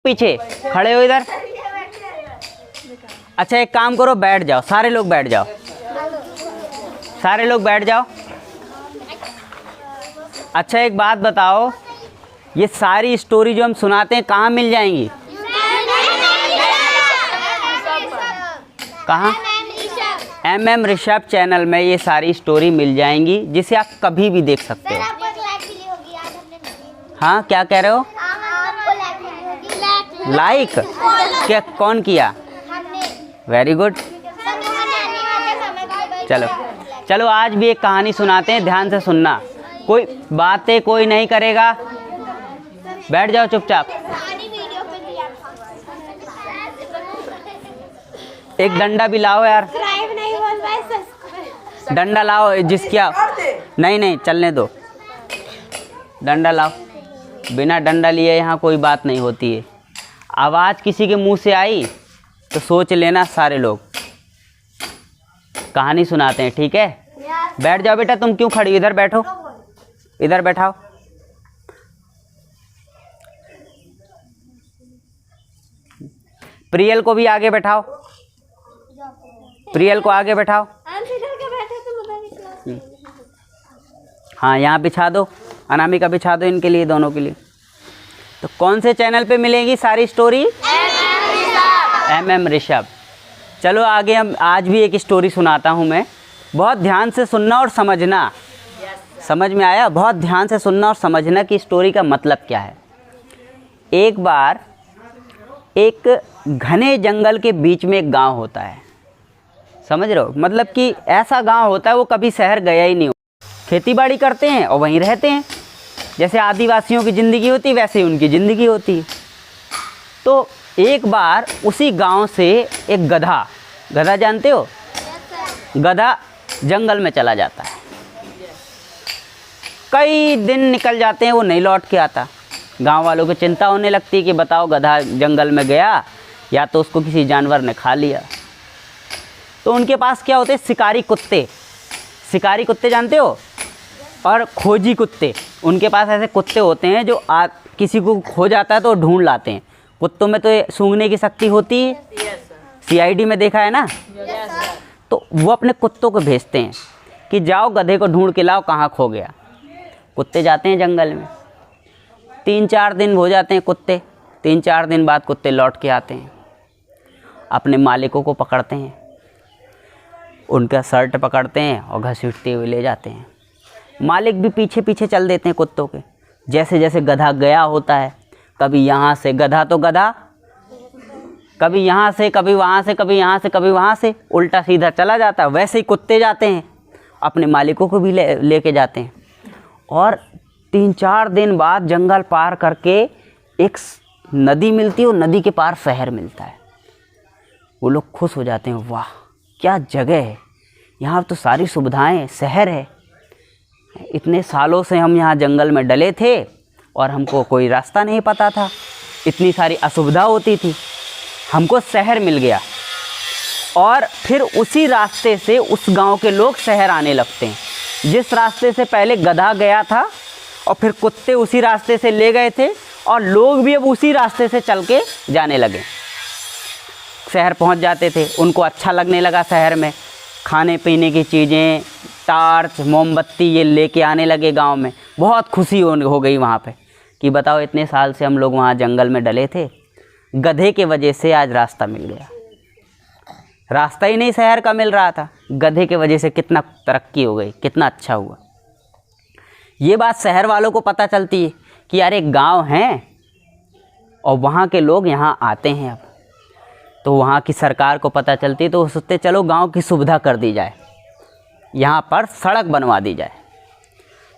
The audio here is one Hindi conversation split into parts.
पीछे खड़े हो इधर। अच्छा एक काम करो, बैठ जाओ, सारे लोग बैठ जाओ, सारे लोग बैठ जाओ। अच्छा एक बात बताओ, ये सारी स्टोरी जो हम सुनाते हैं कहाँ मिल जाएंगी? कहाँ? MM ऋषभ चैनल में ये सारी स्टोरी मिल जाएंगी, जिसे आप कभी भी देख सकते हो। हाँ क्या कह रहे हो? लाइक क्या कौन किया? Very good. चलो चलो आज भी एक कहानी सुनाते हैं, ध्यान से सुनना, कोई बातें कोई नहीं करेगा, बैठ जाओ चुपचाप। एक डंडा भी लाओ यार, डंडा लाओ जिसका नहीं नहीं चलने दो, डंडा लाओ। बिना डंडा लिए यहाँ कोई बात नहीं होती है। आवाज़ किसी के मुंह से आई तो सोच लेना सारे लोग। कहानी सुनाते हैं, ठीक है? बैठ जाओ बेटा, तुम क्यों खड़ी? इधर बैठो, इधर बैठाओ। प्रियल को भी आगे बैठाओ, प्रियल को आगे बैठाओ। हाँ यहाँ बिछा दो, अनामिका बिछा दो इनके लिए, दोनों के लिए। तो कौन से चैनल पे मिलेगी सारी स्टोरी? MM ऋषभ। चलो आगे हम आज भी एक स्टोरी सुनाता हूँ मैं, बहुत ध्यान से सुनना और समझना। समझ में आया? बहुत ध्यान से सुनना और समझना कि स्टोरी का मतलब क्या है। एक बार एक घने जंगल के बीच में एक गांव होता है, समझ रहे हो? मतलब कि ऐसा गांव होता है वो कभी शहर गया ही नहीं हो, खेती बाड़ी करते हैं और वहीं रहते हैं। जैसे आदिवासियों की ज़िंदगी होती है वैसे ही उनकी ज़िंदगी होती है। तो एक बार उसी गांव से एक गधा, गधा जानते हो? गधा जंगल में चला जाता है। कई दिन निकल जाते हैं, वो नहीं लौट के आता। गांव वालों को चिंता होने लगती है कि बताओ गधा जंगल में गया या तो उसको किसी जानवर ने खा लिया। तो उनके पास क्या होते हैं? शिकारी कुत्ते। शिकारी कुत्ते जानते हो? और खोजी कुत्ते। उनके पास ऐसे कुत्ते होते हैं जो किसी को खो जाता है तो ढूंढ लाते हैं। कुत्तों में तो सूंघने की शक्ति होती है, CID में देखा है ना। तो वो अपने कुत्तों को भेजते हैं कि जाओ गधे को ढूंढ के लाओ, कहाँ खो गया। कुत्ते जाते हैं जंगल में, 3-4 दिन हो जाते हैं कुत्ते। 3-4 दिन बाद कुत्ते लौट के आते हैं, अपने मालिकों को पकड़ते हैं, उनका शर्ट पकड़ते हैं और घसीटते हुए ले जाते हैं। मालिक भी पीछे पीछे चल देते हैं कुत्तों के। जैसे जैसे गधा गया होता है, कभी यहाँ से, गधा तो गधा, कभी यहाँ से कभी वहाँ से, कभी यहाँ से कभी वहाँ से, उल्टा सीधा चला जाता है। वैसे ही कुत्ते जाते हैं, अपने मालिकों को भी लेके जाते हैं। और 3-4 दिन बाद जंगल पार करके एक नदी मिलती है, और नदी के पार शहर मिलता है। वो लोग खुश हो जाते हैं, वाह क्या जगह है, यहाँ तो सारी सुविधाएं, शहर है। इतने सालों से हम यहाँ जंगल में डले थे और हमको कोई रास्ता नहीं पता था, इतनी सारी असुविधा होती थी, हमको शहर मिल गया। और फिर उसी रास्ते से उस गांव के लोग शहर आने लगते हैं। जिस रास्ते से पहले गधा गया था और फिर कुत्ते उसी रास्ते से ले गए थे, और लोग भी अब उसी रास्ते से चल के जाने लगे। शहर पहुंच जाते थे, उनको अच्छा लगने लगा। शहर में खाने पीने की चीज़ें, टार्च, मोमबत्ती ये लेके आने लगे गांव में। बहुत खुशी हो गई वहाँ पे कि बताओ इतने साल से हम लोग वहाँ जंगल में डले थे, गधे के वजह से आज रास्ता मिल गया। रास्ता ही नहीं शहर का मिल रहा था, गधे के वजह से कितना तरक्की हो गई, कितना अच्छा हुआ। ये बात शहर वालों को पता चलती है कि यार एक गाँव है और वहाँ के लोग यहाँ आते हैं। अब तो वहाँ की सरकार को पता चलती है, तो वो सोचते चलो गांव की सुविधा कर दी जाए, यहाँ पर सड़क बनवा दी जाए।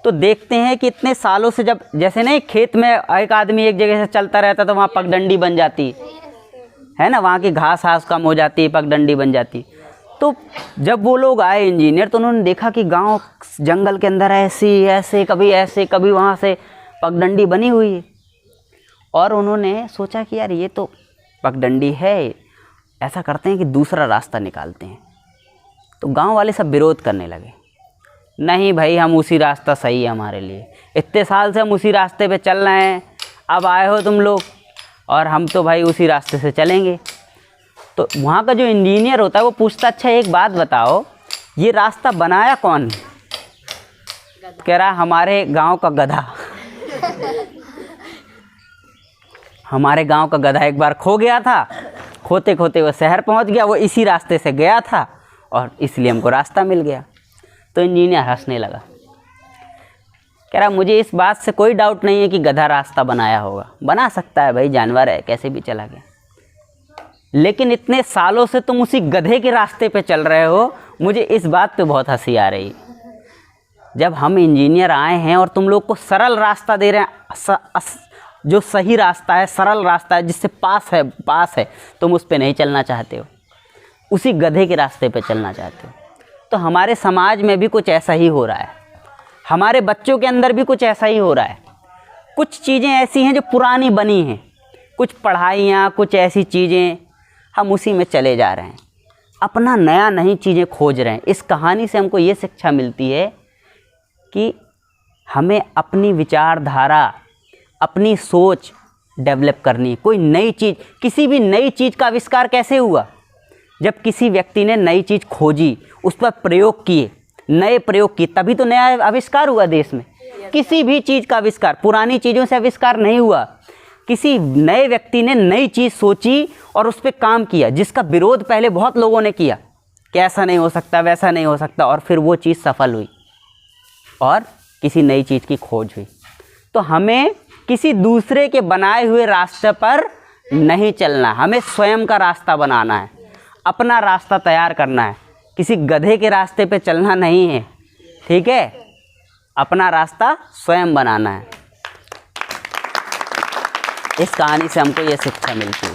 तो देखते हैं कि इतने सालों से, जब जैसे नहीं खेत में एक आदमी एक जगह से चलता रहता तो वहाँ पगडंडी बन जाती है ना, वहाँ की घास घास कम हो जाती है, पगडंडी बन जाती। तो जब वो लोग आए इंजीनियर, तो उन्होंने देखा कि गांव जंगल के अंदर ऐसे कभी वहाँ से पगडंडी बनी हुई है। और उन्होंने सोचा कि यार ये तो पगडंडी है, ऐसा करते हैं कि दूसरा रास्ता निकालते हैं। तो गांव वाले सब विरोध करने लगे, नहीं भाई हम उसी रास्ता सही है हमारे लिए, इतने साल से हम उसी रास्ते पे चल रहे हैं, अब आए हो तुम लोग और हम तो भाई उसी रास्ते से चलेंगे। तो वहाँ का जो इंजीनियर होता है वो पूछता, अच्छा एक बात बताओ, ये रास्ता बनाया कौन? कह रहा हमारे गांव का गधा। हमारे गांव का गधा एक बार खो गया था, खोते खोते वो शहर पहुंच गया, वो इसी रास्ते से गया था और इसलिए हमको रास्ता मिल गया। तो इंजीनियर हंसने लगा, कह रहा मुझे इस बात से कोई डाउट नहीं है कि गधा रास्ता बनाया होगा, बना सकता है भाई, जानवर है, कैसे भी चला गया, लेकिन इतने सालों से तुम उसी गधे के रास्ते पे चल रहे हो, मुझे इस बात पे बहुत हंसी आ रही है। जब हम इंजीनियर आए हैं और तुम लोग को सरल रास्ता दे रहे हैं, जो सही रास्ता है, सरल रास्ता है, जिससे पास है, तुम उस पे नहीं चलना चाहते हो, उसी गधे के रास्ते पे चलना चाहते हो। तो हमारे समाज में भी कुछ ऐसा ही हो रहा है, हमारे बच्चों के अंदर भी कुछ ऐसा ही हो रहा है। कुछ चीज़ें ऐसी हैं जो पुरानी बनी हैं, कुछ पढ़ाइयाँ, कुछ ऐसी चीज़ें, हम उसी में चले जा रहे हैं, अपना नया नई चीज़ें खोज रहे हैं। इस कहानी से हमको ये शिक्षा मिलती है कि हमें अपनी विचारधारा, अपनी सोच डेवलप करनी। कोई नई चीज़, किसी भी नई चीज़ का आविष्कार कैसे हुआ? जब किसी व्यक्ति ने नई चीज़ खोजी, उस पर प्रयोग किए, नए प्रयोग किए, तभी तो नया आविष्कार हुआ देश में। किसी भी चीज़ का आविष्कार पुरानी चीज़ों से आविष्कार नहीं हुआ। किसी नए व्यक्ति ने नई चीज़ सोची और उस पर काम किया, जिसका विरोध पहले बहुत लोगों ने किया कि ऐसा नहीं हो सकता, वैसा नहीं हो सकता, और फिर वो चीज़ सफल हुई और किसी नई चीज़ की खोज हुई। तो हमें किसी दूसरे के बनाए हुए रास्ते पर नहीं चलना, हमें स्वयं का रास्ता बनाना है, अपना रास्ता तैयार करना है, किसी गधे के रास्ते पे चलना नहीं है, ठीक है? अपना रास्ता स्वयं बनाना है। इस कहानी से हमको ये शिक्षा मिलती है।